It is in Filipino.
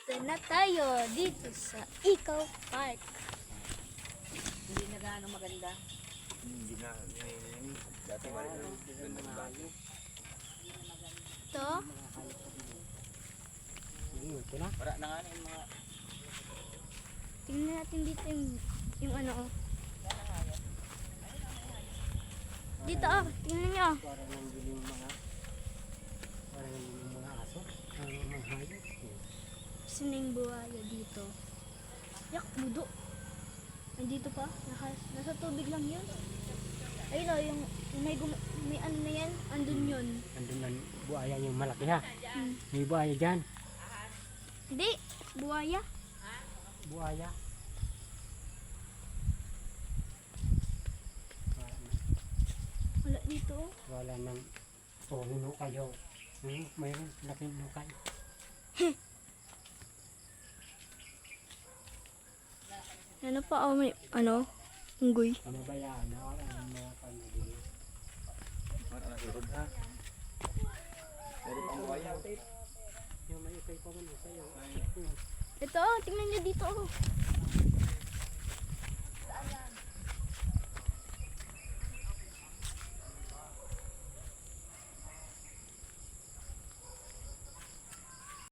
Nandito na tayo dito sa Eco Park. Hindi na gaano maganda. Hindi na, dati wala na, ganda ng bago. Ito, Ito na. Wala na nga na yung mga, tingnan natin dito yung ano oh. Dito oh, tingnan nyo. Parang nandiyan yung mga aso. Ang mga hayop. Gusto na yung buhaya dito. Yak, budo. Nandito pa, nasa tubig lang yun. Ayun oh, yung may ano na yan, andun yun. Andun na buhaya yung malaki ha. Hmm. May buhaya dyan. Hindi, buhaya. Buhaya. Wala dito oh. Wala nang puno kayo. Mayroon laking nukay. Ano pa oh, may ano, unggoy. Pamabayaan na wala nang mga pamilya. wala na surod ha. Pero pang buhaya. Yung may ikay pa man sa'yo. Ito oh, tingnan nyo dito oh.